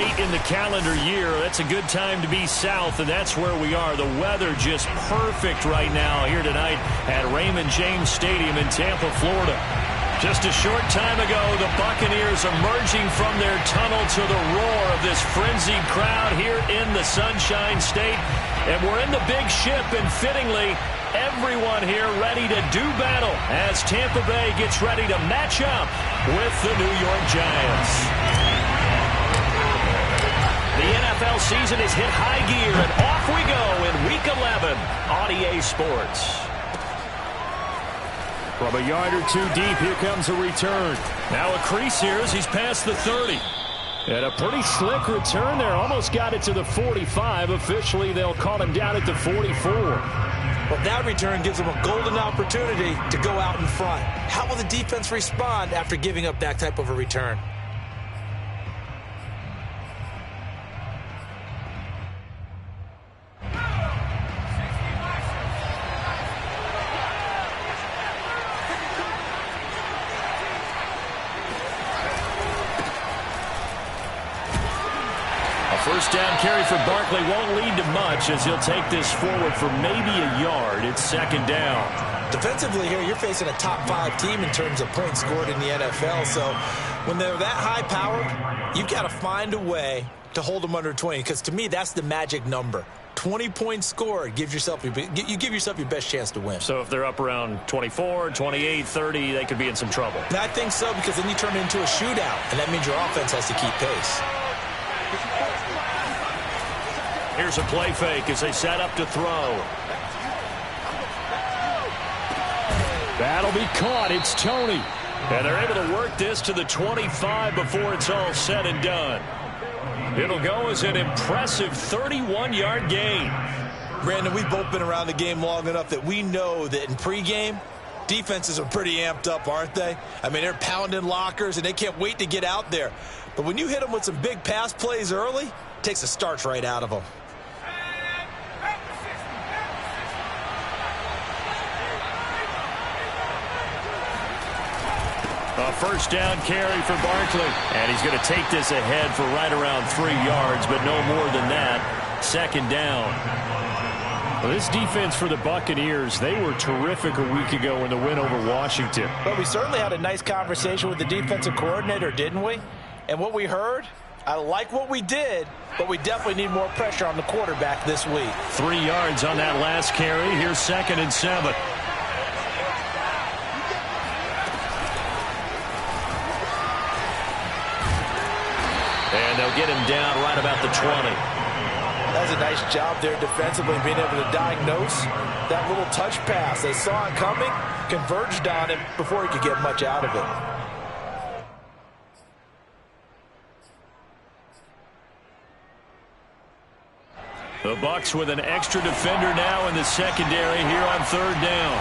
late in the calendar year. That's a good time to be south, and that's where we are. The weather just perfect right now here tonight at Raymond James Stadium in Tampa, Florida. Just a short time ago, the Buccaneers emerging from their tunnel to the roar of this frenzied crowd here in the Sunshine State. And we're in the big ship, and fittingly, everyone here ready to do battle as Tampa Bay gets ready to match up with the New York Giants. The NFL season has hit high gear, and off we go in Week 11 on EA Sports. From a yard or two deep, here comes a return. Now a crease here as he's past the 30. And a pretty slick return there. Almost got it to the 45. Officially, they'll call him down at the 44. Well, that return gives them a golden opportunity to go out in front. How will the defense respond after giving up that type of a return? First down carry for Barkley won't lead to much as he'll take this forward for maybe a yard. It's second down. Defensively here, you're facing a top 5 team in terms of points scored in the NFL. So when they're that high powered, you've got to find a way to hold them under 20. Because to me, that's the magic number. 20 points scored gives yourself you give yourself your best chance to win. So if they're up around 24, 28, 30, they could be in some trouble. And I think so, because then you turn it into a shootout, and that means your offense has to keep pace. Here's a play fake as they set up to throw. That'll be caught. It's Tony. And they're able to work this to the 25 before it's all said and done. It'll go as an impressive 31-yard gain. Brandon, we've both been around the game long enough that we know that in pregame, defenses are pretty amped up, aren't they? I mean, they're pounding lockers, and they can't wait to get out there. But when you hit them with some big pass plays early, it takes the starch right out of them. A first down carry for Barkley. And he's going to take this ahead for right around 3 yards, but no more than that. Second down. Well, this defense for the Buccaneers, they were terrific a week ago in the win over Washington. But we certainly had a nice conversation with the defensive coordinator, didn't we? And what we heard, I like what we did, but we definitely need more pressure on the quarterback this week. 3 yards on that last carry. Here's 2nd and 7. And they'll get him down right about the 20. That was a nice job there defensively, being able to diagnose that little touch pass. They saw it coming, converged on him before he could get much out of it. The Bucs with an extra defender now in the secondary here on 3rd down.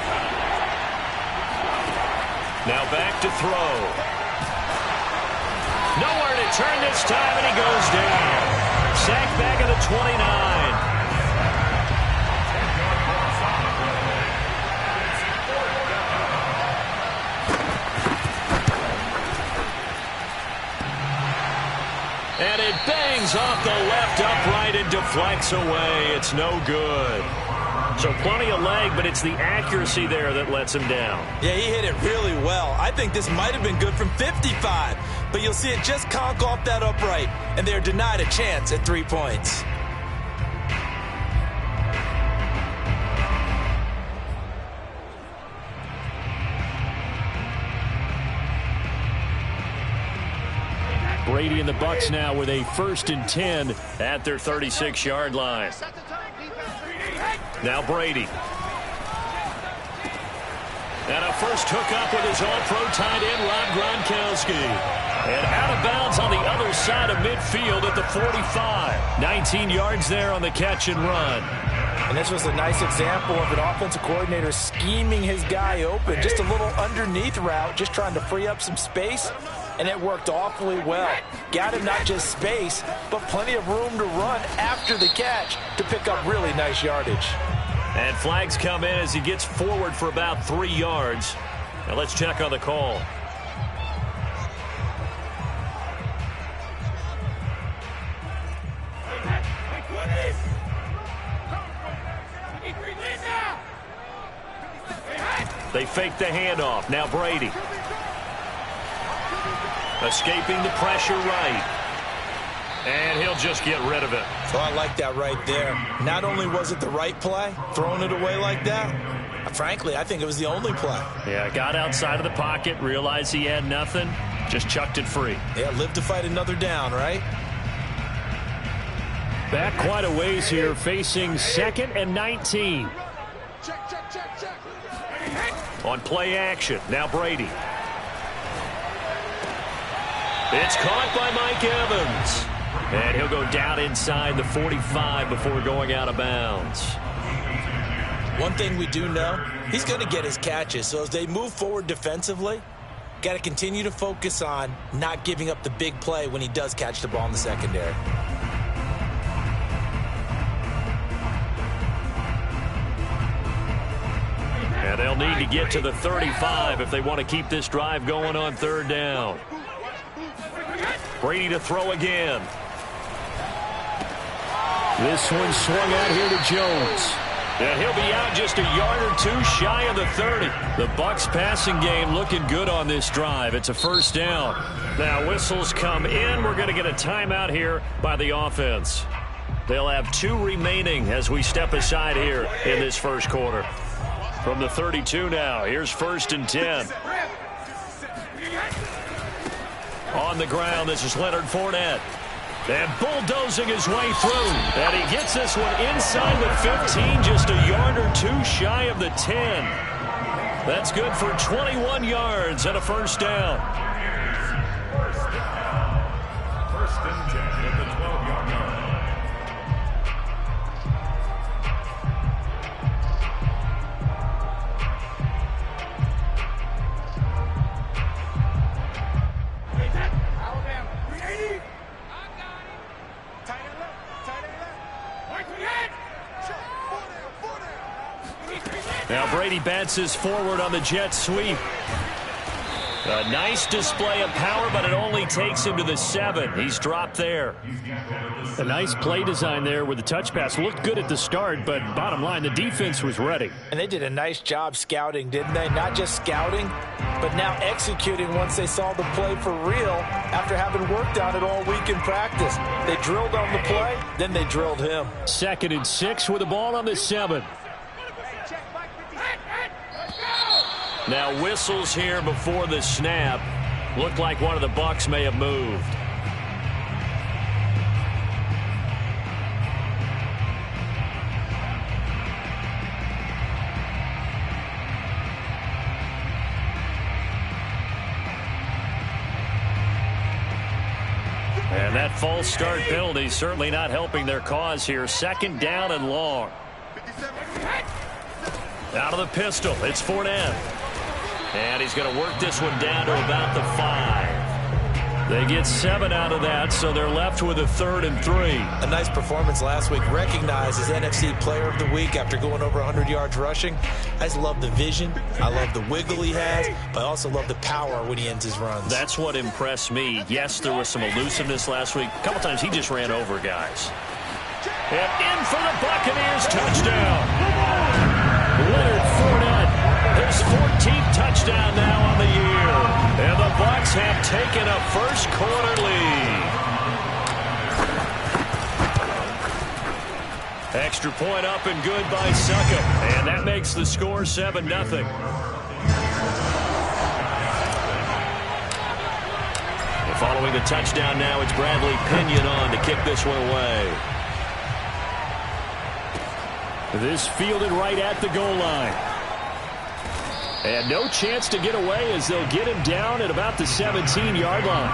Now back to throw. Nowhere to turn this time, and he goes down. Sacked back at the 29. And it bangs off the left upright and deflects away. It's no good. So plenty of leg, but it's the accuracy there that lets him down. Yeah, he hit it really well. I think this might have been good from 55. But you'll see it just conk off that upright, and they're denied a chance at 3 points. Brady and the Bucs now with a 1st and 10 at their 36-yard line. Now Brady. And a first hookup with his all-pro tight end, Rob Gronkowski. And out of bounds on the other side of midfield at the 45. 19 yards there on the catch and run. And this was a nice example of an offensive coordinator scheming his guy open. Just a little underneath route, just trying to free up some space. And it worked awfully well. Got him not just space, but plenty of room to run after the catch to pick up really nice yardage. And flags come in as he gets forward for about 3 yards. Now let's check on the call. They fake the handoff. Now Brady. Escaping the pressure right. And he'll just get rid of it. So I like that right there. Not only was it the right play, throwing it away like that, frankly, I think it was the only play. Yeah, got outside of the pocket, realized he had nothing, just chucked it free. Yeah, live to fight another down, right? Back quite a ways here, facing 2nd and 19. On play action, now Brady. It's caught by Mike Evans. And he'll go down inside the 45 before going out of bounds. One thing we do know, he's going to get his catches. So as they move forward defensively, got to continue to focus on not giving up the big play when he does catch the ball in the secondary. And they'll need to get to the 35 if they want to keep this drive going on 3rd down. Brady to throw again. This one swung out here to Jones. And he'll be out just a yard or two shy of the 30. The Bucs passing game looking good on this drive. It's a 1st down. Now whistles come in. We're going to get a timeout here by the offense. They'll have 2 remaining as we step aside here in this 1st quarter. From the 32 now, here's 1st and 10. On the ground, this is Leonard Fournette. And bulldozing his way through. And he gets this one inside the 15, just a yard or two shy of the 10. That's good for 21 yards and a 1st down. 1st and 10 at the 12-yard line. Now Brady bounces forward on the jet sweep. A nice display of power, but it only takes him to the 7. He's dropped there. A nice play design there with the touch pass. Looked good at the start, but bottom line, the defense was ready. And they did a nice job scouting, didn't they? Not just scouting, but now executing once they saw the play for real after having worked on it all week in practice. They drilled on the play, then they drilled him. 2nd and 6 with the ball on the 7. Now whistles here before the snap. Looked like one of the Bucs may have moved. And that false start penalty certainly not helping their cause here. 2nd down and long. Out of the pistol, it's Fournette. And he's going to work this one down to about the 5. They get 7 out of that, so they're left with a 3rd and 3. A nice performance last week. Recognized as NFC Player of the Week after going over 100 yards rushing. I just love the vision. I love the wiggle he has, but I also love the power when he ends his runs. That's what impressed me. Yes, there was some elusiveness last week. A couple times he just ran over guys. And in for the Buccaneers, touchdown. Leonard Fournette, his 14th touchdown now on the year. And the Bucs have taken a 1st quarter lead. Extra point up and good by Succop. And that makes the score 7-0. Following the touchdown now, it's Bradley Pinion on to kick this one away. This fielded right at the goal line. And no chance to get away as they'll get him down at about the 17-yard line.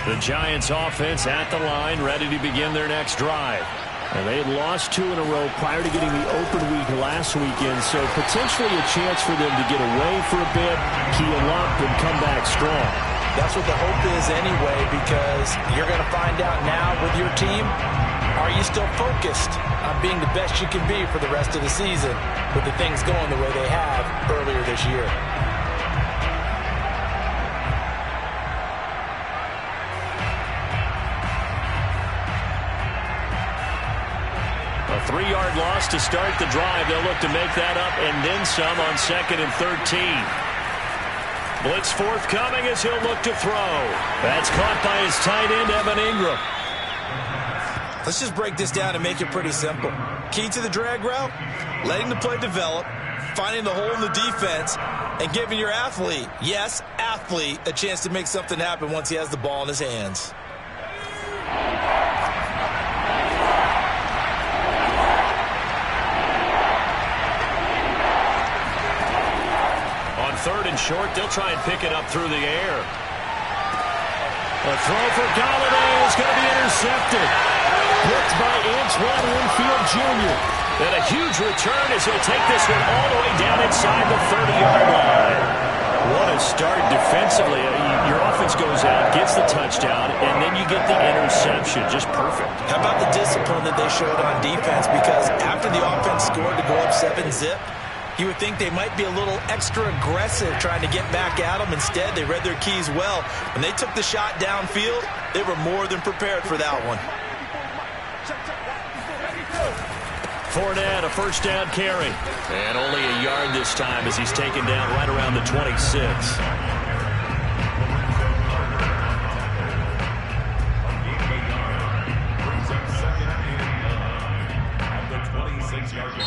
The Giants offense at the line, ready to begin their next drive. And they had lost 2 in a row prior to getting the open week last weekend, so potentially a chance for them to get away for a bit, keel up, and come back strong. That's what the hope is anyway, because you're going to find out now with your team, are are you still focused on being the best you can be for the rest of the season with the things going the way they have earlier this year? A 3-yard loss to start the drive. They'll look to make that up and then some on 2nd and 13. Blitz forthcoming as he'll look to throw. That's caught by his tight end, Evan Ingram. Let's just break this down and make it pretty simple. Key to the drag route, letting the play develop, finding the hole in the defense, and giving your athlete, yes, athlete, a chance to make something happen once he has the ball in his hands. On 3rd and short, they'll try and pick it up through the air. A throw for Galladay is going to be intercepted. Picked by Antoine Winfield Jr. And a huge return as he'll take this one all the way down inside the 30-yard line. What a start defensively. Your offense goes out, gets the touchdown, and then you get the interception. Just perfect. How about the discipline that they showed on defense? Because after the offense scored to go up 7-zip, you would think they might be a little extra aggressive trying to get back at them. Instead, they read their keys well. When they took the shot downfield, they were more than prepared for that one. Fournette, a first down carry. And only a yard this time as he's taken down right around the 26.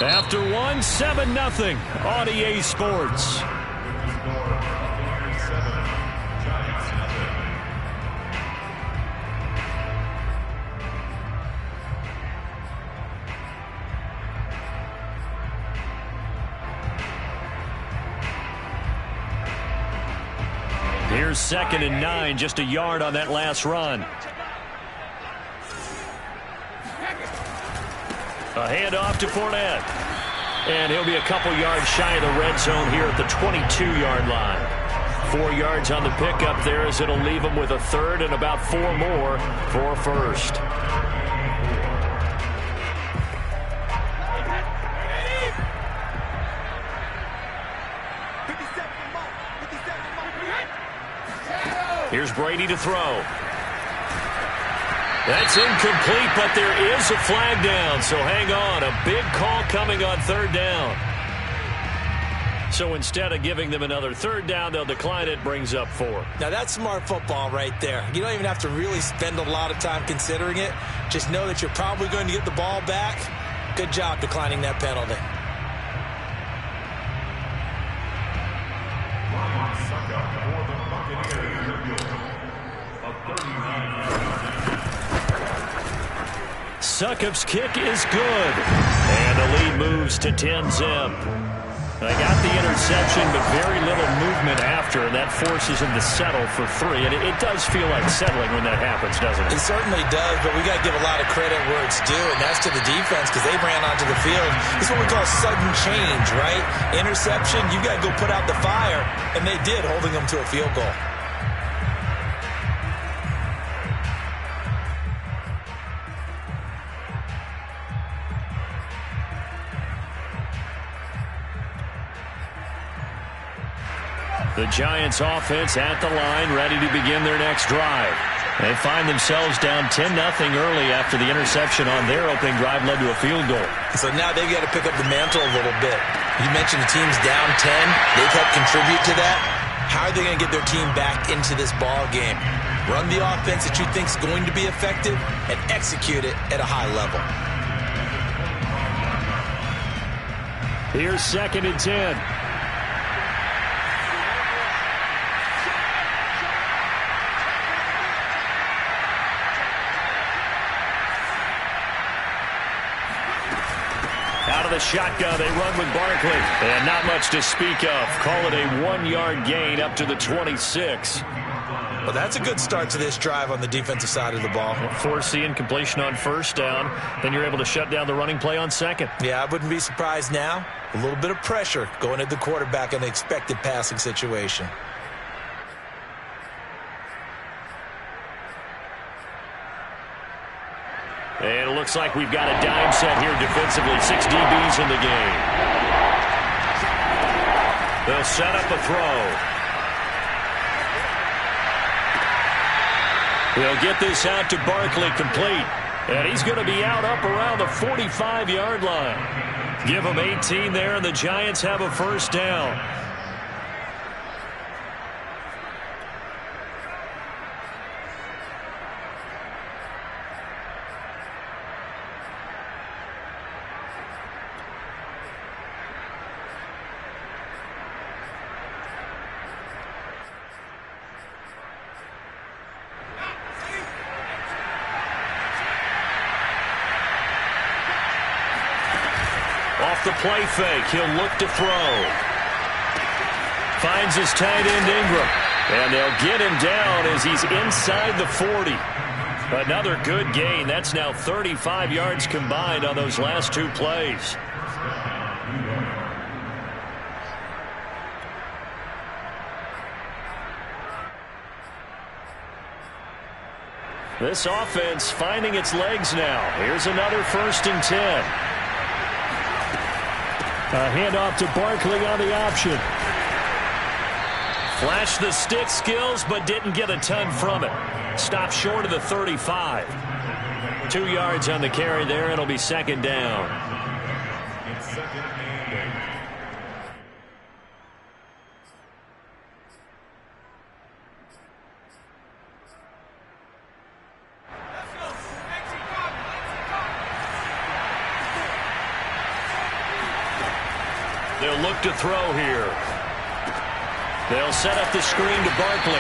After 1, 7-0 on EA Sports. Here's 2nd and 9, just a yard on that last run. A handoff to Fournette. And he'll be a couple yards shy of the red zone here at the 22-yard line. 4 yards on the pickup there as it'll leave him with a 3rd and about 4 more for 1st. Here's Brady to throw. That's incomplete, but there is a flag down, so hang on. A big call coming on 3rd down. So instead of giving them another 3rd down, they'll decline it, brings up 4. Now that's smart football right there. You don't even have to really spend a lot of time considering it. Just know that you're probably going to get the ball back. Good job declining that penalty. Succop's kick is good. And the lead moves to 10-zip. They got the interception, but very little movement after, and that forces him to settle for 3. And it does feel like settling when that happens, doesn't it? It certainly does, but we got to give a lot of credit where it's due, and that's to the defense because they ran onto the field. This is what we call sudden change, right? Interception, you got to go put out the fire, and they did, holding them to a field goal. The Giants offense at the line, ready to begin their next drive. They find themselves down 10-0 early after the interception on their opening drive led to a field goal. So now they've got to pick up the mantle a little bit. You mentioned the team's down 10. They've helped contribute to that. How are they going to get their team back into this ball game? Run the offense that you think is going to be effective and execute it at a high level. Here's 2nd and 10. Out of the shotgun, they run with Barkley. And not much to speak of. Call it a 1-yard gain up to the 26. Well, that's a good start to this drive on the defensive side of the ball. Force the incompletion on 1st down. Then you're able to shut down the running play on 2nd. Yeah, I wouldn't be surprised now. A little bit of pressure going at the quarterback in an expected passing situation. And it looks like we've got a dime set here defensively. 6 DBs in the game. They'll set up a throw. He'll get this out to Barkley, complete. And he's going to be out up around the 45-yard line. Give him 18 there, and the Giants have a first down. Off the play fake, he'll look to throw. Finds his tight end Ingram. And they'll get him down as he's inside the 40. Another good gain. That's now 35 yards combined on those last 2 plays. This offense finding its legs now. Here's another 1st and 10. A handoff to Barkley on the option. Flashed the stick skills, but didn't get a ton from it. Stopped short of the 35. 2 yards on the carry there. It'll be 2nd down. They'll look to throw here. They'll set up the screen to Barkley.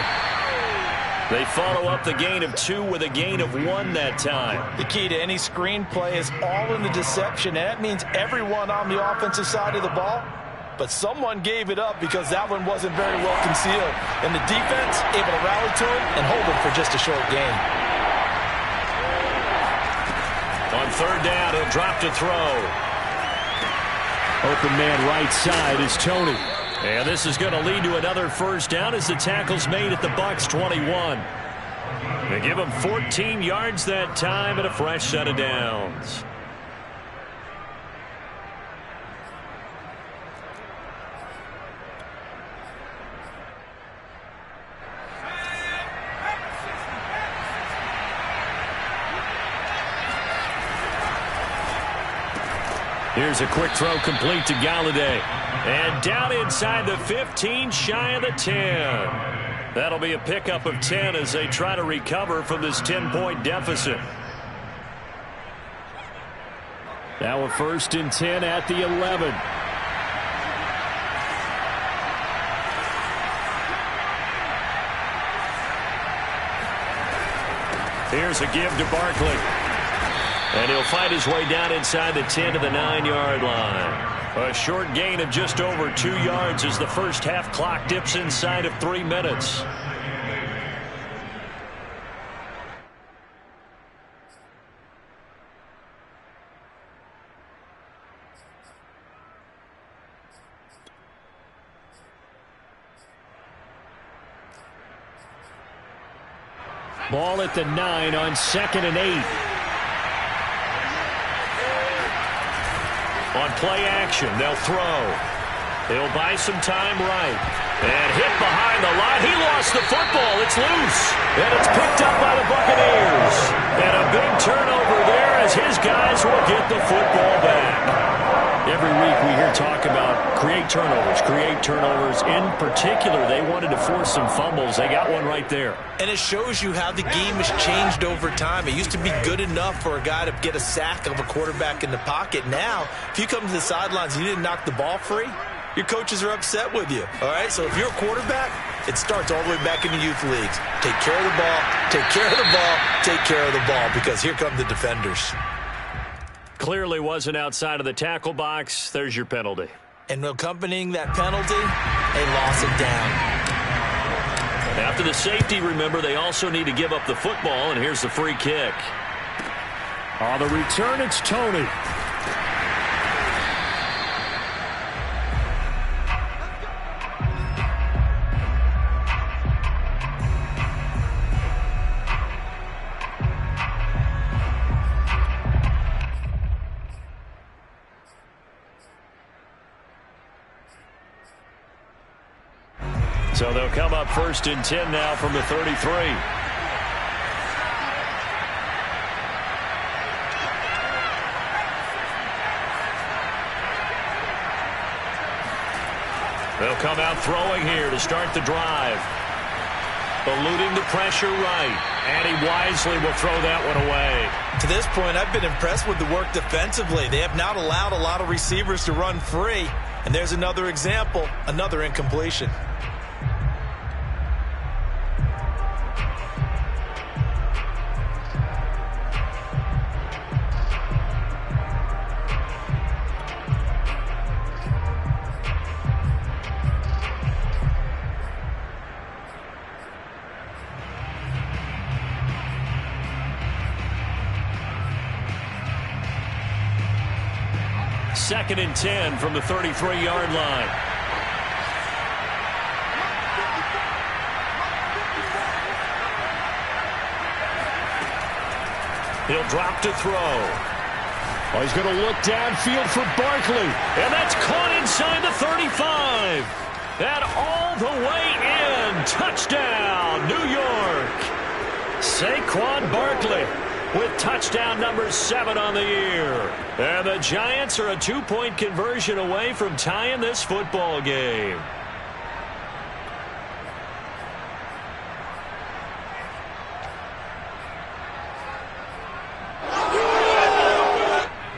They follow up the gain of 2 with a gain of 1 that time. The key to any screen play is all in the deception, and that means everyone on the offensive side of the ball. But someone gave it up because that one wasn't very well concealed. And the defense able to rally to him and hold him for just a short gain. On 3rd down, he'll drop to throw. Open man right side is Tony. And this is going to lead to another first down as the tackle's made at the Bucs 21. They give him 14 yards that time and a fresh set of downs. Here's a quick throw complete to Galladay. And down inside the 15, shy of the 10. That'll be a pickup of 10 as they try to recover from this 10-point deficit. Now a 1st and 10 at the 11. Here's a give to Barkley. And he'll fight his way down inside the 10 to the 9-yard line. A short gain of just over 2 yards as the first half clock dips inside of 3 minutes. Ball at the 9 on 2nd and 8. On play action, they'll throw. He'll buy some time right. And hit behind the line. He lost the football. It's loose. And it's picked up by the Buccaneers. And a big turnover there as his guys will get the football back. Every week we hear talk about create turnovers. In particular, they wanted to force some fumbles. They got one right there. And it shows you how the game has changed over time. It used to be good enough for a guy to get a sack of a quarterback in the pocket. Now, if you come to the sidelines and you didn't knock the ball free, your coaches are upset with you. All right, so if you're a quarterback, it starts all the way back in the youth leagues. Take care of the ball, take care of the ball, take care of the ball, because here come the defenders. Clearly wasn't outside of the tackle box. There's your penalty. And accompanying that penalty, a loss of down. After the safety, remember, they also need to give up the football, and here's the free kick. On the return, it's Tony. So they'll come up 1st and 10 now from the 33. They'll come out throwing here to start the drive. Eluding the pressure right. And he wisely will throw that one away. To this point, I've been impressed with the work defensively. They have not allowed a lot of receivers to run free. And there's another example, another incompletion. Second and 10 from the 33-yard line. He'll drop to throw. Oh, he's going to look downfield for Barkley. And that's caught inside the 35. And all the way in. Touchdown, New York. Saquon Barkley with touchdown number 7 on the year. And the Giants are a 2-point conversion away from tying this football game.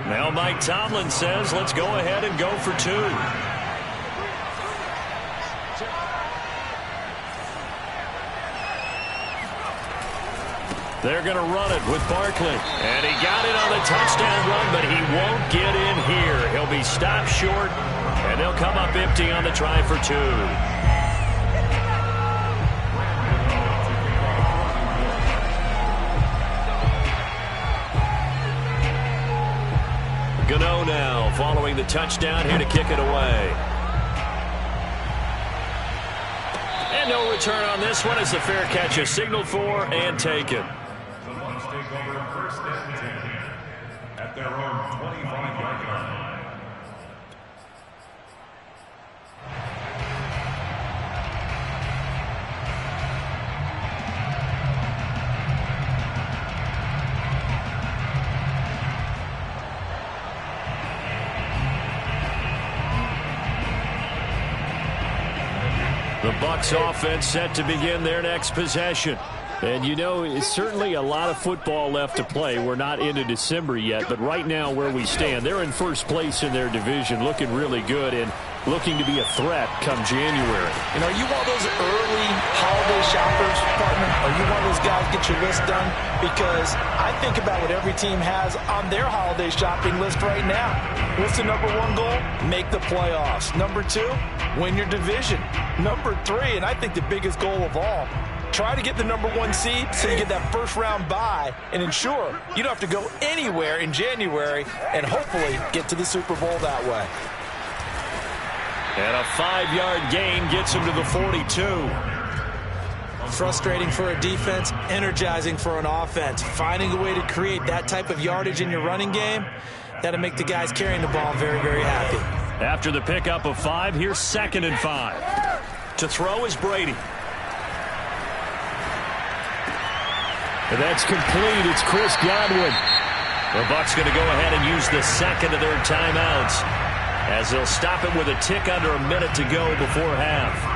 Now Mike Tomlin says, let's go ahead and go for 2. They're going to run it with Barkley. And he got it on the touchdown run, but he won't get in here. He'll be stopped short, and they'll come up empty on the try for 2. Gano now following the touchdown here to kick it away. And no return on this one as the fair catch is signaled for and taken. The Bucs take over 1st and 10 at their own 25-yard line. The Bucs offense set to begin their next possession. And, you know, it's certainly a lot of football left to play. We're not into December yet, but right now where we stand, they're in first place in their division, looking really good and looking to be a threat come January. You know, are you one of those early holiday shoppers, partner? Are you one of those guys get your list done? Because I think about what every team has on their holiday shopping list right now. What's the number 1 goal? Make the playoffs. Number 2, win your division. Number 3, and I think the biggest goal of all, try to get the number 1 seed so you get that first-round bye and ensure you don't have to go anywhere in January and hopefully get to the Super Bowl that way. And a 5-yard gain gets him to the 42. Frustrating for a defense, energizing for an offense. Finding a way to create that type of yardage in your running game, that'll make the guys carrying the ball very, very happy. After the pickup of 5, here's 2nd and 5. To throw is Brady. And that's complete. It's Chris Godwin. The Bucs going to go ahead and use the second of their timeouts as they'll stop it with a tick under a minute to go before half.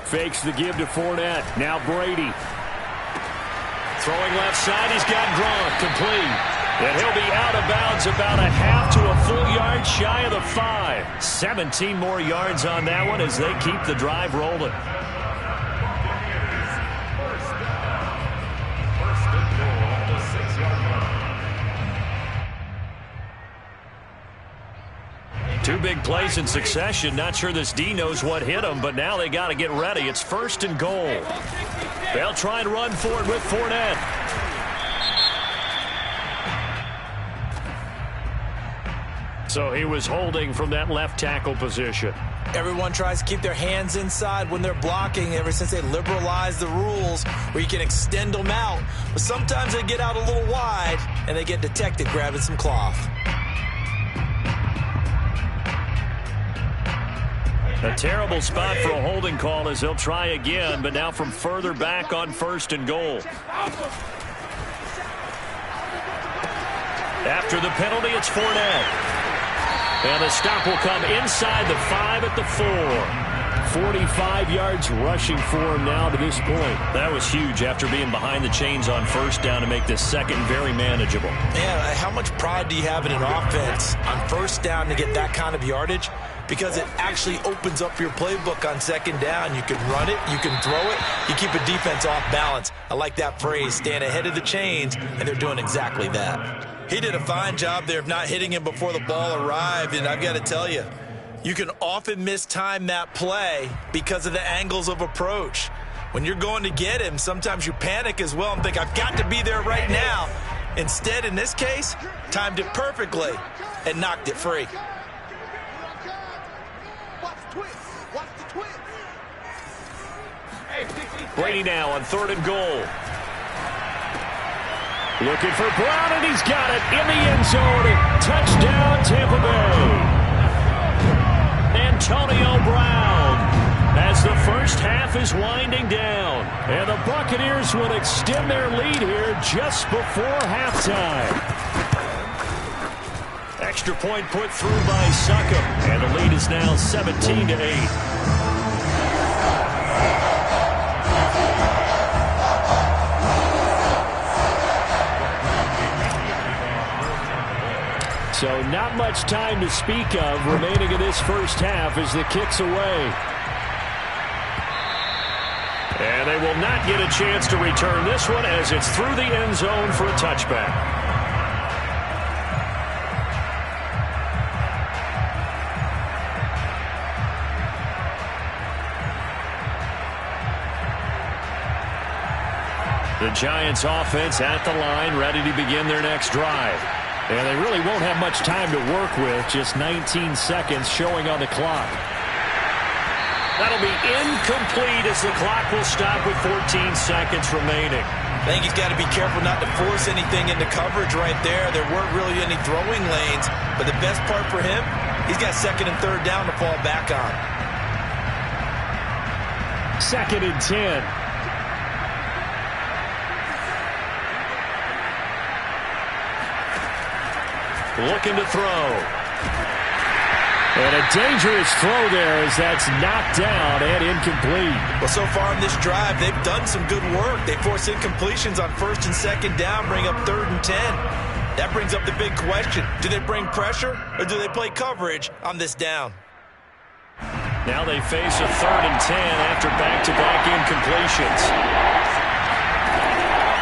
Fakes the give to Fournette. Now Brady. Throwing left side. He's got Gronk. Complete. And he'll be out of bounds about a half to a full yard shy of the 5. 17 more yards on that one as they keep the drive rolling. First and goal at the 6-yard line. 2 big plays in succession. Not sure this D knows what hit him, but now they got to get ready. It's 1st and goal. They'll try and run for it with Fournette. So he was holding from that left tackle position. Everyone tries to keep their hands inside when they're blocking ever since they liberalized the rules where you can extend them out. But sometimes they get out a little wide and they get detected grabbing some cloth. A terrible spot for a holding call as he'll try again, but now from further back on 1st and goal. After the penalty, it's Fournette. And the stop will come inside the 5 at the 4. 45 yards rushing for him now to this point. That was huge after being behind the chains on 1st down to make this second very manageable. Man, how much pride do you have in an offense on 1st down to get that kind of yardage? Because it actually opens up your playbook on 2nd down. You can run it, you can throw it, you keep a defense off balance. I like that phrase, stand ahead of the chains, and they're doing exactly that. He did a fine job there of not hitting him before the ball arrived, and I've got to tell you, you can often mistime that play because of the angles of approach. When you're going to get him, sometimes you panic as well and think, I've got to be there right now. Instead, in this case, timed it perfectly and knocked it free. Brady now on 3rd and goal. Looking for Brown, and he's got it in the end zone. Touchdown, Tampa Bay. Antonio Brown as the first half is winding down. And the Buccaneers will extend their lead here just before halftime. Extra point put through by Succop, and the lead is now 17-8. So not much time to speak of remaining in this first half as the kick's away. And they will not get a chance to return this one as it's through the end zone for a touchback. The Giants offense at the line, ready to begin their next drive. And they really won't have much time to work with, just 19 seconds showing on the clock. That'll be incomplete as the clock will stop with 14 seconds remaining. I think he's got to be careful not to force anything into coverage right there. There weren't really any throwing lanes, but the best part for him, he's got 2nd and 3rd down to fall back on. 2nd and 10. Looking to throw. And a dangerous throw there as that's knocked down and incomplete. Well, so far in this drive, they've done some good work. They force incompletions on 1st and 2nd down, bring up 3rd and 10. That brings up the big question. Do they bring pressure or do they play coverage on this down? Now they face a 3rd and 10 after back-to-back incompletions.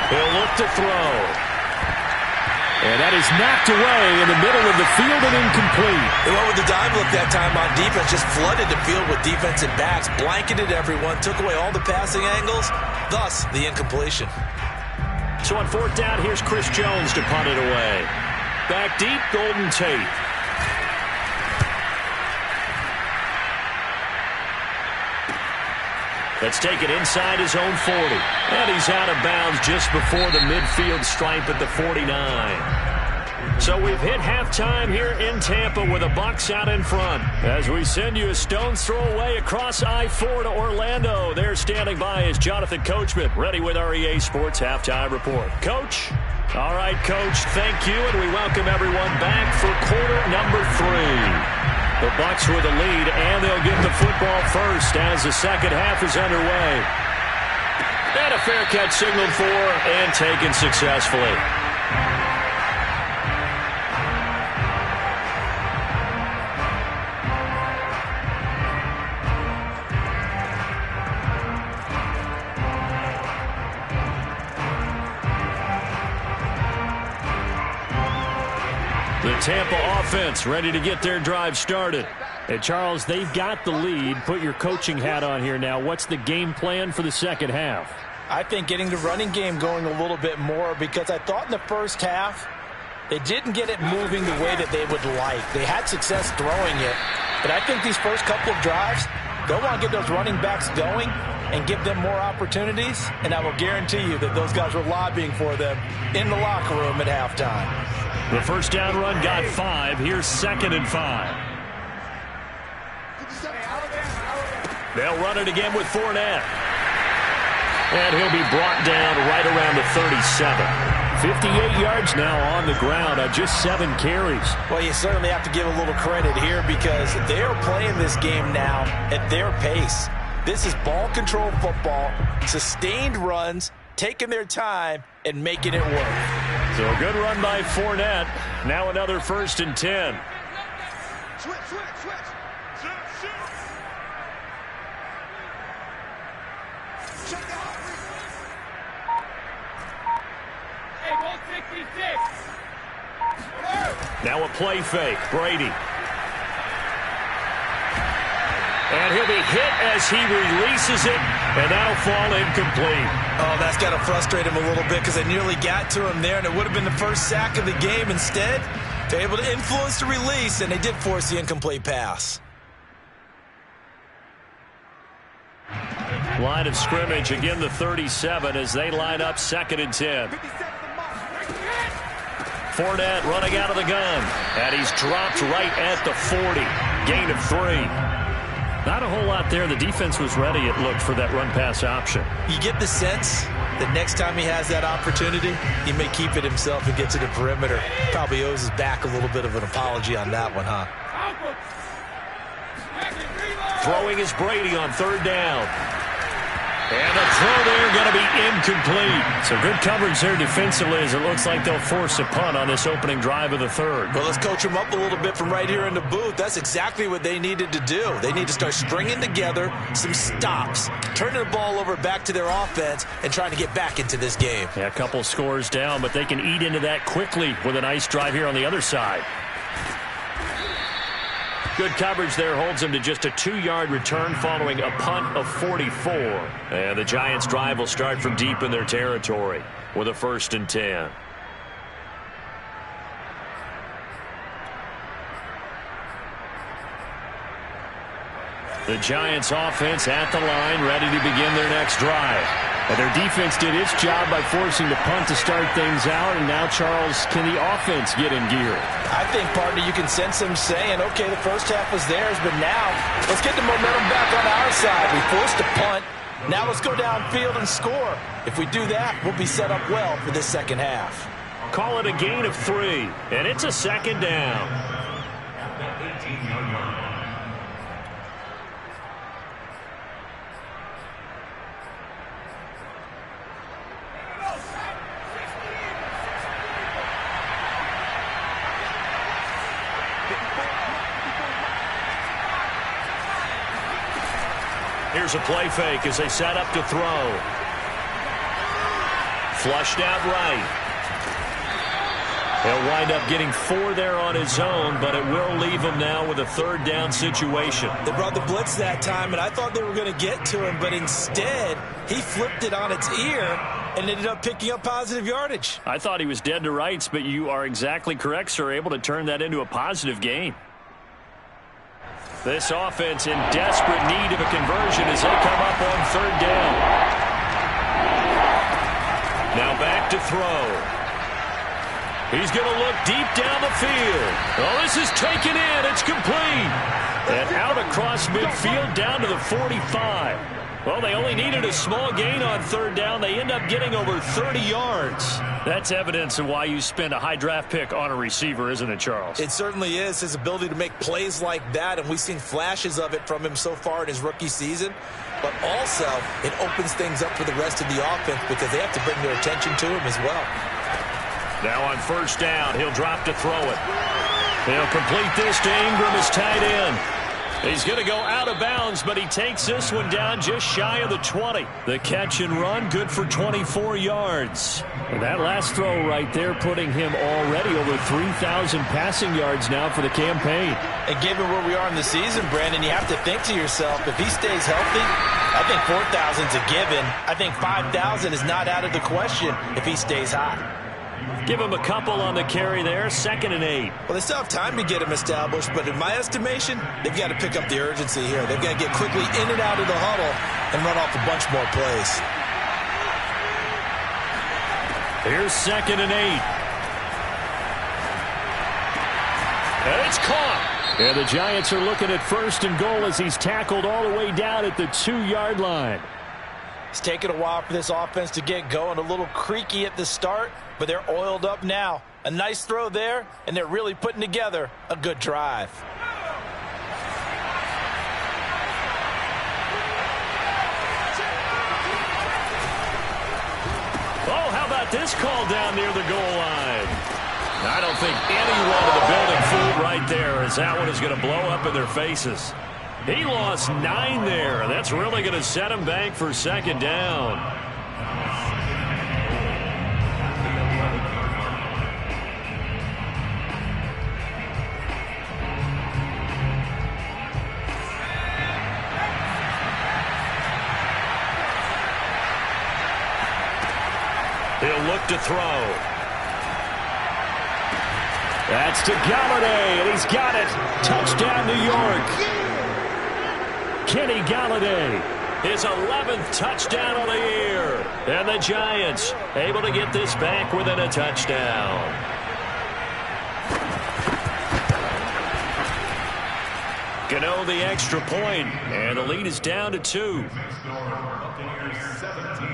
He'll look to throw. And that is knocked away in the middle of the field and incomplete. They went with the dive look that time on defense, just flooded the field with defensive backs, blanketed everyone, took away all the passing angles, thus the incompletion. So on 4th down, here's Chris Jones to punt it away. Back deep, Golden Tate. Let's take it inside his own 40. And he's out of bounds just before the midfield stripe at the 49. So we've hit halftime here in Tampa with the Bucs out in front. As we send you a stone's throw away across I-4 to Orlando. There standing by is Jonathan Coachman, ready with our EA Sports Halftime Report. Coach? All right, Coach, thank you, and we welcome everyone back for quarter number 3. The Bucs with the lead, and they'll get the football first as the second half is underway. And a fair catch signaled for and taken successfully. The Tampa offense ready to get their drive started. And Charles, they've got the lead. Put your coaching hat on here now. What's the game plan for the second half? I think getting the running game going a little bit more, because I thought in the first half They didn't get it moving the way that they would like. They had success throwing it, but I think these first couple of drives, they'll want to get those running backs going and give them more opportunities, and I will guarantee you that those guys were lobbying for them in the locker room at halftime. The first down run got 5. Here's 2nd and 5. They'll run it again with Fournette. And he'll be brought down right around the 37. 58 yards now on the ground on just 7 carries. Well, you certainly have to give a little credit here because they're playing this game now at their pace. This is ball control football, sustained runs, taking their time, and making it work. So a good run by Fournette. Now another 1st and 10. Switch. Check out. Now a play fake. Brady. And he'll be hit as he releases it, and that'll fall incomplete. Oh, that's got to frustrate him a little bit because they nearly got to him there, and it would have been the first sack of the game. Instead, they're able to influence the release, and they did force the incomplete pass. Line of scrimmage, again the 37 as they line up 2nd and 10. Fournette running out of the gun, and he's dropped right at the 40. Gain of 3. Not a whole lot there. The defense was ready, it looked, for that run-pass option. You get the sense that next time he has that opportunity, he may keep it himself and get to the perimeter. Probably owes his back a little bit of an apology on that one, huh? Throwing is Brady on 3rd down. And the throw there going to be incomplete. So good coverage there defensively as it looks like they'll force a punt on this opening drive of the 3rd. Well, let's coach them up a little bit from right here in the booth. That's exactly what they needed to do. They need to start stringing together some stops, turning the ball over back to their offense, and trying to get back into this game. Yeah, a couple scores down, but they can eat into that quickly with a nice drive here on the other side. Good coverage there holds him to just a 2-yard return following a punt of 44. And the Giants' drive will start from deep in their territory with a 1st and 10. The Giants' offense at the line, ready to begin their next drive. And their defense did its job by forcing the punt to start things out. And now, Charles, can the offense get in gear? I think, partner, you can sense them saying, okay, the first half was theirs, but now let's get the momentum back on our side. We forced a punt. Now let's go downfield and score. If we do that, we'll be set up well for this second half. Call it a gain of 3, and it's a 2nd down. Here's a play fake as they set up to throw. Flushed out right. He'll wind up getting 4 there on his own, but it will leave him now with a 3rd down situation. They brought the blitz that time, and I thought they were going to get to him, but instead, he flipped it on its ear and ended up picking up positive yardage. I thought he was dead to rights, but you are exactly correct, sir, able to turn that into a positive gain. This offense in desperate need of a conversion as they come up on 3rd down. Now back to throw. He's going to look deep down the field. Oh, this is taken in. It's complete. And out across midfield down to the 45. Well, they only needed a small gain on 3rd down. They end up getting over 30 yards. That's evidence of why you spend a high draft pick on a receiver, isn't it, Charles? It certainly is, his ability to make plays like that, and we've seen flashes of it from him so far in his rookie season. But also, it opens things up for the rest of the offense because they have to bring their attention to him as well. Now on 1st down, he'll drop to throw it. He'll complete this to Ingram as tight end. He's going to go out of bounds, but he takes this one down just shy of the 20. The catch and run, good for 24 yards. And that last throw right there putting him already over 3,000 passing yards now for the campaign. And given where we are in the season, Brandon, you have to think to yourself, if he stays healthy, I think 4,000 is a given. I think 5,000 is not out of the question if he stays hot. Give him a couple on the carry there, 2nd and 8. Well, they still have time to get him established, but in my estimation, they've got to pick up the urgency here. They've got to get quickly in and out of the huddle and run off a bunch more plays. Here's 2nd and 8. And it's caught. And the Giants are looking at 1st and goal as he's tackled all the way down at the 2-yard line. It's taken a while for this offense to get going. A little creaky at the start, but they're oiled up now. A nice throw there, and they're really putting together a good drive. Oh, how about this call down near the goal line? I don't think anyone in the building fooled right there, as that one is going to blow up in their faces. He lost 9 there. That's really going to set him back for 2nd down. He'll look to throw. That's to Galladay, and he's got it. Touchdown, New York. Kenny Galladay, his 11th touchdown of the year. And the Giants able to get this back within a touchdown. Gano the extra point, and the lead is down to 2. Buccaneers 17,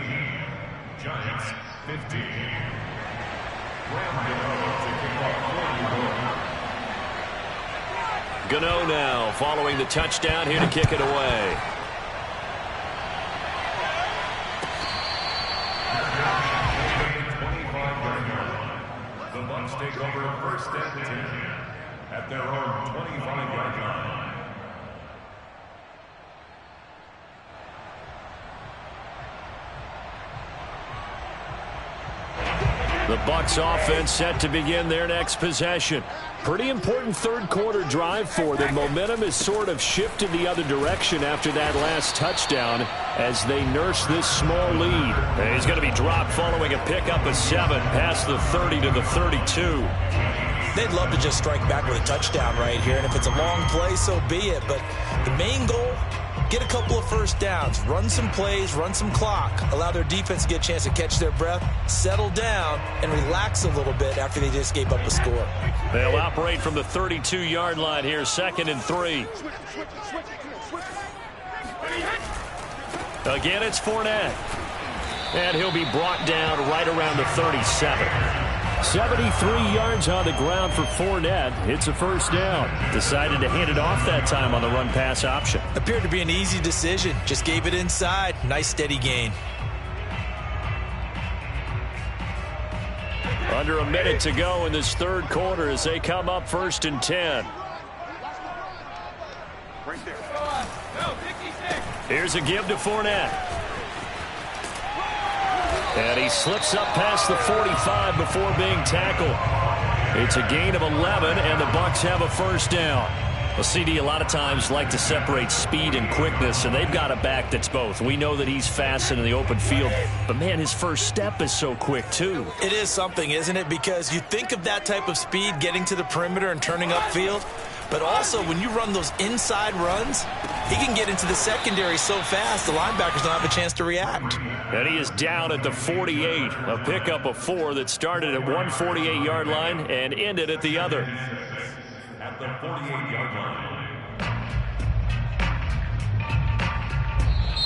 Giants 15. Gano now following the touchdown here to kick it away. The Bucs take over 1st and 10 at their own 25-yard line. The Bucs offense set to begin their next possession. Pretty important 3rd quarter drive for them. Momentum has sort of shifted the other direction after that last touchdown as they nurse this small lead. And he's going to be dropped following a pickup of 7 past the 30 to the 32. They'd love to just strike back with a touchdown right here, and if it's a long play, so be it. But the main goal, get a couple of 1st downs, run some plays, run some clock, allow their defense to get a chance to catch their breath, settle down, and relax a little bit after they just gave up a score. They'll operate from the 32-yard line here, 2nd and 3. Again, it's Fournette. And he'll be brought down right around the 37. 73 yards on the ground for Fournette. It's a 1st down. Decided to hand it off that time on the run-pass option. Appeared to be an easy decision. Just gave it inside. Nice steady gain. Under a minute to go in this 3rd quarter as they come up 1st and 10. Here's a give to Fournette. And he slips up past the 45 before being tackled. It's a gain of 11, and the Bucs have a 1st down. Well, CD, a lot of times like to separate speed and quickness, and they've got a back that's both. We know that he's fast in the open field, but, man, his first step is so quick, too. It is something, isn't it? Because you think of that type of speed getting to the perimeter and turning upfield, but also when you run those inside runs, he can get into the secondary so fast the linebackers don't have a chance to react. And he is down at the 48, a pickup of 4 that started at one 48-yard line and ended at the other. At the 48-yard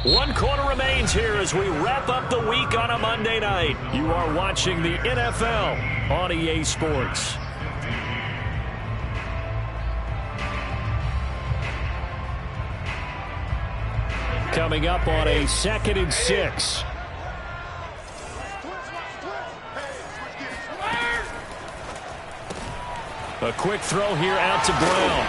line. 1 quarter remains here as we wrap up the week on a Monday night. You are watching the NFL on EA Sports. Coming up on a 2nd and 6. A quick throw here out to Brown.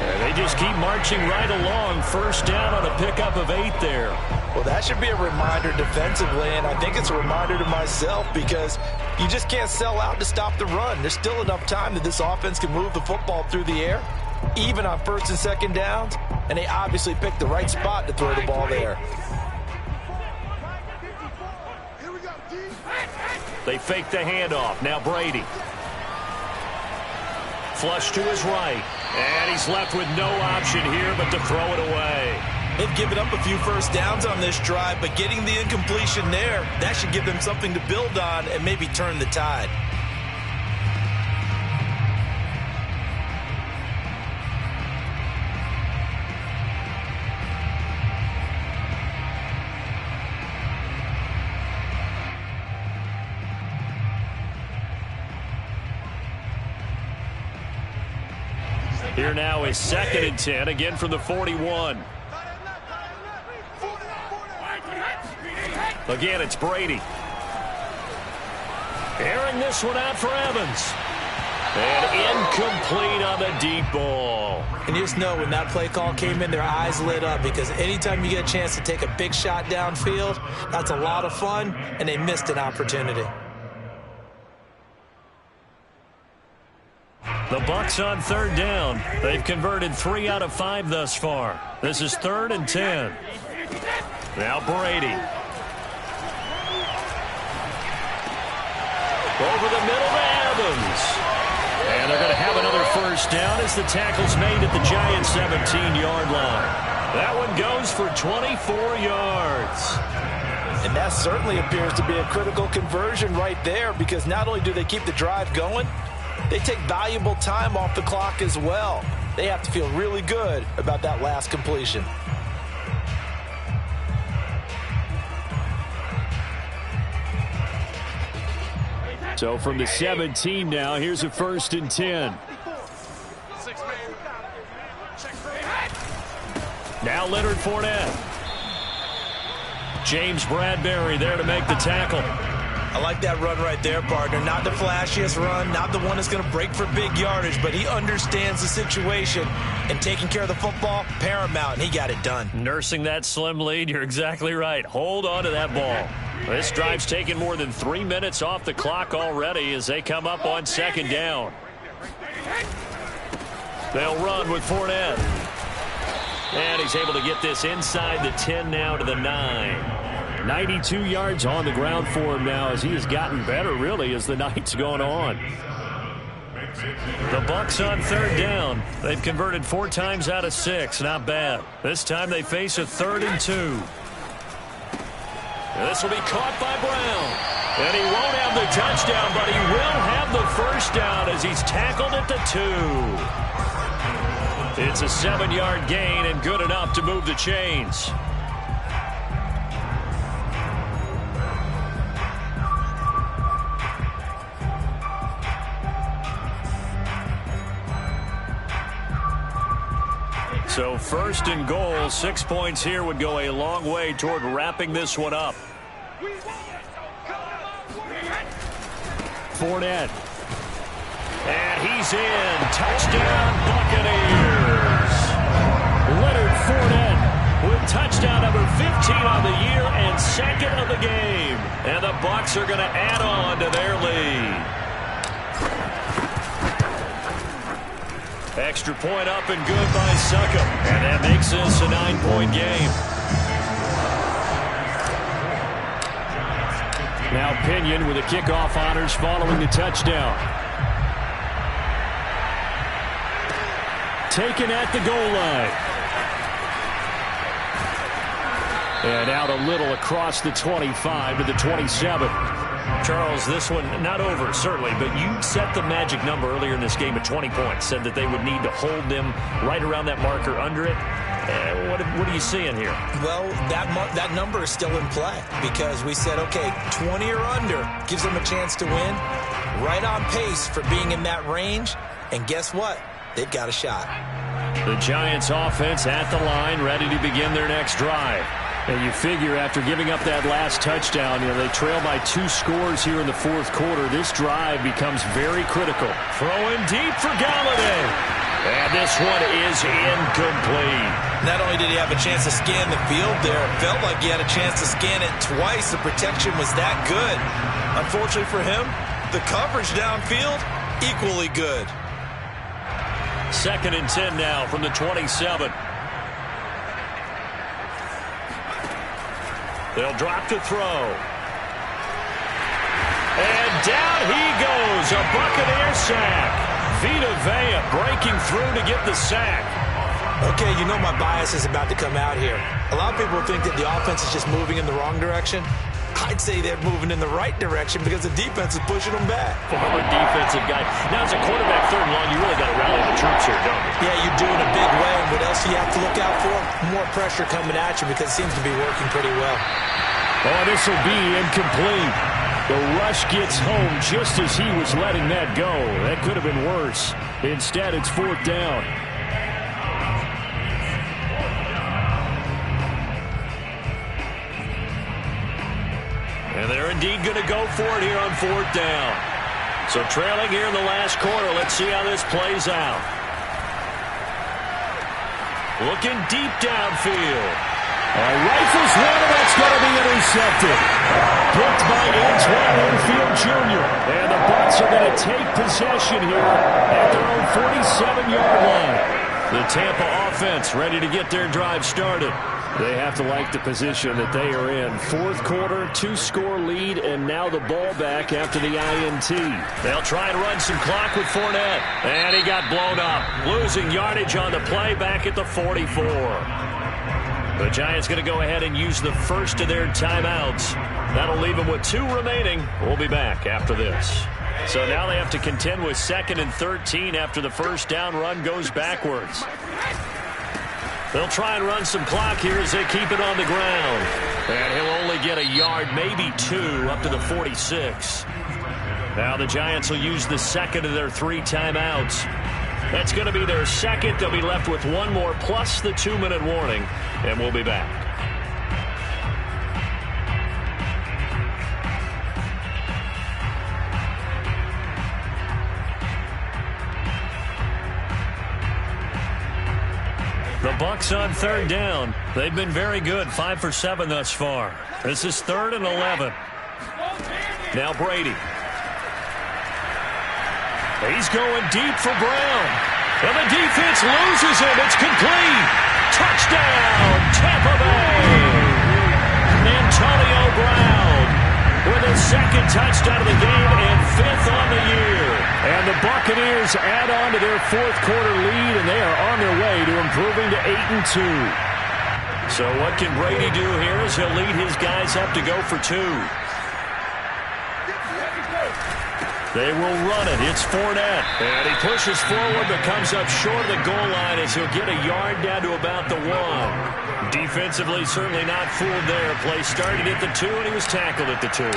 And they just keep marching right along. 1st down on a pickup of 8 there. Well, that should be a reminder defensively, and I think it's a reminder to myself because you just can't sell out to stop the run. There's still enough time that this offense can move the football through the air, even on 1st and 2nd downs, and they obviously picked the right spot to throw the ball there. Here we go, D. They fake the handoff. Now Brady. Flush to his right. And he's left with no option here but to throw it away. They've given up a few first downs on this drive, but getting the incompletion there, that should give them something to build on and maybe turn the tide. Here now is 2nd and 10, again from the 41. Again, it's Brady. Airing this one out for Evans. And incomplete on the deep ball. And you just know when that play call came in, their eyes lit up, because anytime you get a chance to take a big shot downfield, that's a lot of fun, and they missed an opportunity. The Bucs on 3rd down. They've converted 3 out of 5 thus far. This is 3rd and 10. Now Brady. Over the middle to Evans. And they're going to have another first down as the tackle's made at the Giants' 17-yard line. That one goes for 24 yards. And that certainly appears to be a critical conversion right there, because not only do they keep the drive going, they take valuable time off the clock as well. They have to feel really good about that last completion. So from the 17 now, here's a 1st and 10. Now Leonard Fournette. James Bradbury there to make the tackle. I like that run right there, partner. Not the flashiest run, not the one that's going to break for big yardage, but he understands the situation, and taking care of the football, paramount, and he got it done. Nursing that slim lead, you're exactly right. Hold on to that ball. This drive's taken more than 3 minutes off the clock already as they come up on 2nd down. They'll run with Fournette. And he's able to get this inside the 10 now to the 9. 92 yards on the ground for him now as he has gotten better, really, as the night's gone on. The Bucs on 3rd down. They've converted 4 times out of 6. Not bad. This time they face a 3rd and 2. And this will be caught by Brown. And he won't have the touchdown, but he will have the first down as he's tackled at the 2. It's a 7-yard gain and good enough to move the chains. So 1st and goal, 6 points here would go a long way toward wrapping this one up. Fournette. And he's in. Touchdown, Buccaneers. Leonard Fournette with touchdown number 15 on the year and 2nd of the game. And the Bucs are going to add on to their lead. Extra point up and good by Succop. And that makes this a 9-point game. Now Pinion with the kickoff honors following the touchdown. Taken at the goal line. And out a little across the 25 to the 27. Charles, this one not over, certainly, but you set the magic number earlier in this game at 20 points. Said that they would need to hold them right around that marker under it. What are you seeing here? Well, that number is still in play because we said, okay, 20 or under gives them a chance to win. Right on pace for being in that range. And guess what? They've got a shot. The Giants offense at the line, ready to begin their next drive. And you figure after giving up that last touchdown, they trail by 2 scores here in the 4th quarter. This drive becomes very critical. Throwing deep for Galladay. And this one is incomplete. Not only did he have a chance to scan the field there, it felt like he had a chance to scan it twice. The protection was that good. Unfortunately for him, the coverage downfield, equally good. 2nd and 10 now from the 27. They'll drop to throw. And down he goes, a Buccaneer sack. Vita Vea breaking through to get the sack. Okay, you know my bias is about to come out here. A lot of people think that the offense is just moving in the wrong direction. I'd say they're moving in the right direction because the defense is pushing them back. Former defensive guy. Now, as a quarterback, third and long, you really got to rally the troops here, don't you? Yeah, you do in a big way. And what else do you have to look out for? More pressure coming at you because it seems to be working pretty well. Oh, this will be incomplete. The rush gets home just as he was letting that go. That could have been worse. Instead, it's fourth down. And they're indeed going to go for it here on fourth down. So trailing here in the last quarter. Let's see how this plays out. Looking deep downfield. Rifles one, and that's going to be intercepted. Picked by Antoine Winfield Jr. And the Bucs are going to take possession here at their own 47-yard line. The Tampa offense ready to get their drive started. They have to like the position that they are in. Fourth quarter, 2-score lead, and now the ball back after the INT. They'll try and run some clock with Fournette. And he got blown up. Losing yardage on the play back at the 44. The Giants going to go ahead and use the first of their timeouts. That'll leave them with 2 remaining. We'll be back after this. So now they have to contend with 2nd and 13 after the first down run goes backwards. They'll try and run some clock here as they keep it on the ground. And he'll only get a yard, maybe 2, up to the 46. Now the Giants will use the second of their 3 timeouts. That's going to be their second. They'll be left with 1 more plus the 2-minute warning. And we'll be back. The Bucs on third down. They've been very good, 5 for 7 thus far. This is 3rd and 11. Now Brady. He's going deep for Brown. And the defense loses him. It's complete. Touchdown, Tampa Bay. Antonio Brown with his 2nd touchdown of the game and 5th on the year. And the Buccaneers add on to their 4th quarter lead, and they are on their way to improving to 8-2. So what can Brady do here as he'll lead his guys up to go for 2. They will run it. It's Fournette. And he pushes forward but comes up short of the goal line as he'll get a yard down to about the 1. Defensively, certainly not fooled there. Play started at the 2, and he was tackled at the 2.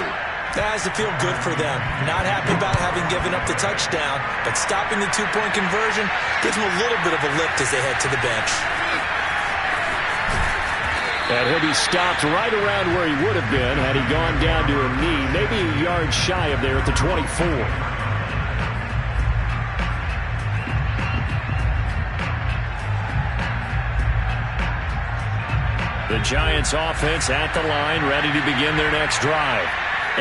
That has to feel good for them. Not happy about having given up the touchdown, but stopping the 2-point conversion gives them a little bit of a lift as they head to the bench. And he'll be stopped right around where he would have been had he gone down to a knee, maybe a yard shy of there at the 24. The Giants offense at the line, ready to begin their next drive.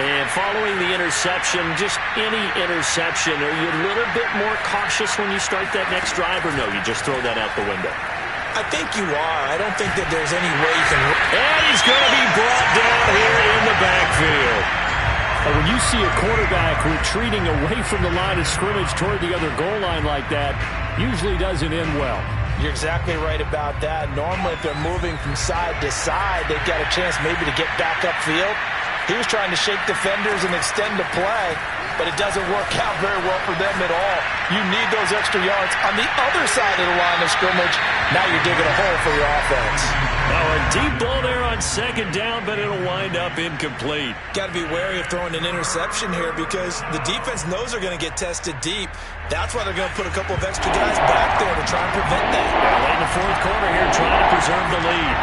And following the interception, just any interception, are you a little bit more cautious when you start that next drive, or no, you just throw that out the window? I think you are. I don't think that there's any way you can... And he's going to be brought down here in the backfield. When you see a quarterback retreating away from the line of scrimmage toward the other goal line like that, usually doesn't end well. You're exactly right about that. Normally, if they're moving from side to side, they've got a chance maybe to get back upfield. He was trying to shake defenders and extend the play, but it doesn't work out very well for them at all. You need those extra yards on the other side of the line of scrimmage. Now you're digging a hole for your offense. Oh, a deep ball there on 2nd down, but it'll wind up incomplete. Got to be wary of throwing an interception here because the defense knows they're going to get tested deep. That's why they're going to put a couple of extra guys back there to try and prevent that. Late in the 4th quarter here, trying to preserve the lead.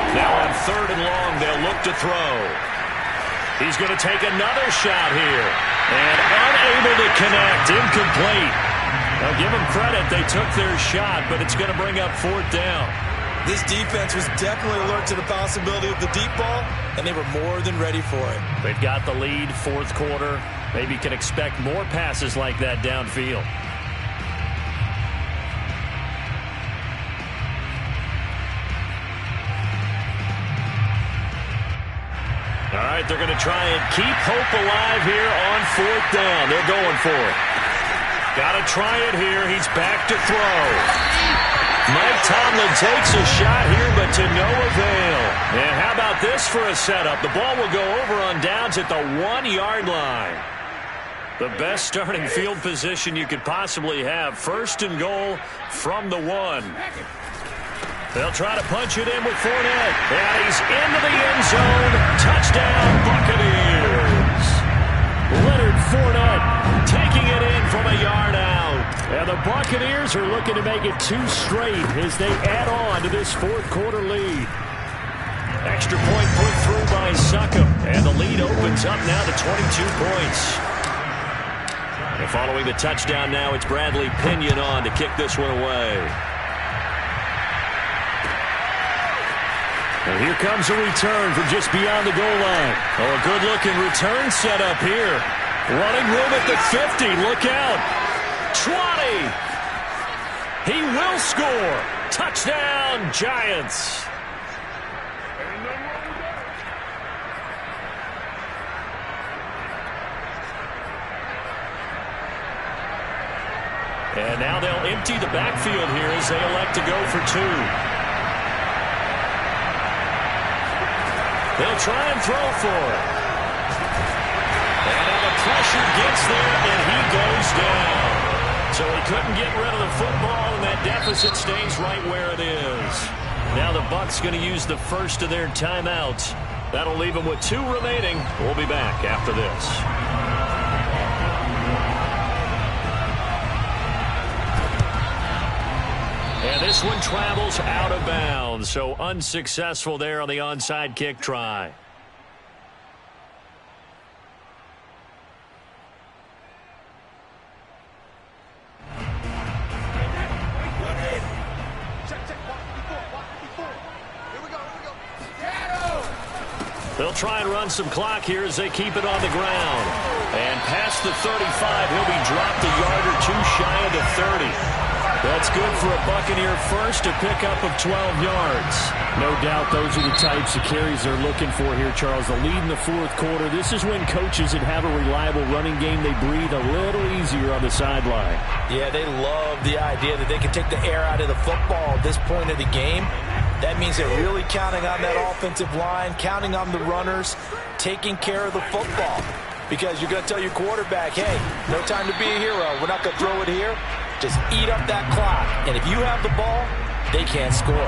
Now on 3rd and long, they'll look to throw. He's going to take another shot here. And unable to connect. Incomplete. Now give them credit. They took their shot, but it's going to bring up 4th down. This defense was definitely alert to the possibility of the deep ball, and they were more than ready for it. They've got the lead, 4th quarter. Maybe can expect more passes like that downfield. All right, they're going to try and keep hope alive here on 4th down. They're going for it. Got to try it here. He's back to throw. Mike Tomlin takes a shot here, but to no avail. And how about this for a setup? The ball will go over on downs at the 1-yard line. The best starting field position you could possibly have. 1st and goal from the 1. They'll try to punch it in with Fournette. And he's into the end zone. Touchdown, Buccaneers. Leonard Fournette taking it in from a yard out. And the Buccaneers are looking to make it 2 straight as they add on to this 4th quarter lead. Extra point put through by Succop. And the lead opens up now to 22 points. And following the touchdown now, it's Bradley Pinion on to kick this one away. And here comes a return from just beyond the goal line. Oh, a good-looking return set up here. Running room at the 50. Look out. 20. He will score. Touchdown, Giants. And now they'll empty the backfield here as they elect to go for 2. They'll try and throw for it. And now the pressure gets there, and he goes down. So he couldn't get rid of the football, and that deficit stays right where it is. Now the Bucs going to use the first of their timeouts. That'll leave them with 2 remaining. We'll be back after this. And this one travels out of bounds, so unsuccessful there on the onside kick try. They'll try and run some clock here as they keep it on the ground. And past the 35, he'll be dropped a yard or 2 shy of the 30. That's good for a Buccaneer first, a pickup of 12 yards. No doubt those are the types of carries they're looking for here, Charles. The lead in the 4th quarter. This is when coaches that have a reliable running game, they breathe a little easier on the sideline. Yeah, they love the idea that they can take the air out of the football at this point of the game. That means they're really counting on that offensive line, counting on the runners, taking care of the football. Because you're going to tell your quarterback, hey, no time to be a hero. We're not going to throw it here. Just eat up that clock. And if you have the ball, they can't score.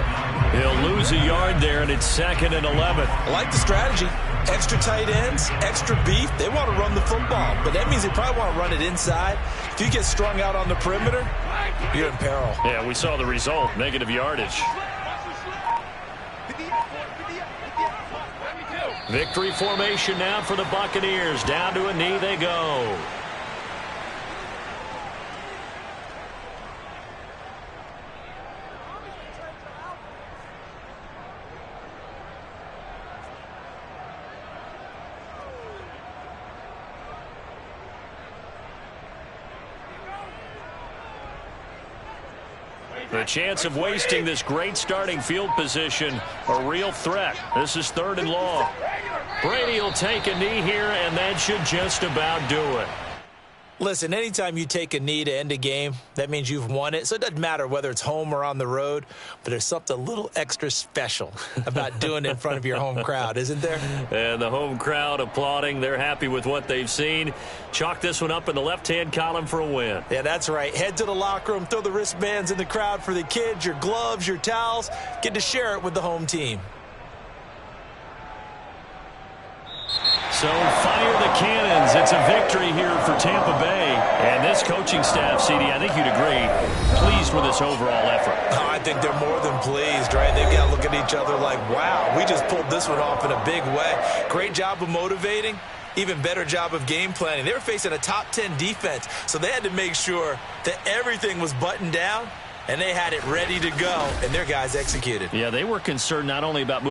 He'll lose a yard there, and it's 2nd and 11. I like the strategy. Extra tight ends, extra beef. They want to run the football, but that means they probably want to run it inside. If you get strung out on the perimeter, you're in peril. Yeah, we saw the result, negative yardage. Victory formation now for the Buccaneers. Down to a knee they go. The chance of wasting this great starting field position, a real threat. This is 3rd and long. Brady will take a knee here, and that should just about do it. Listen, anytime you take a knee to end a game, that means you've won it. So it doesn't matter whether it's home or on the road, but there's something a little extra special about doing it in front of your home crowd, isn't there? And the home crowd applauding. They're happy with what they've seen. Chalk this one up in the left-hand column for a win. Yeah, that's right. Head to the locker room, throw the wristbands in the crowd for the kids, your gloves, your towels. Get to share it with the home team. So fire the cannons. It's a victory here for Tampa Bay. And this coaching staff, CD, I think you'd agree, pleased with this overall effort. Oh, I think they're more than pleased, right? They've got to look at each other like, wow, we just pulled this one off in a big way. Great job of motivating. Even better job of game planning. They were facing a top 10 defense, so they had to make sure that everything was buttoned down, and they had it ready to go, and their guys executed. Yeah, they were concerned not only about moving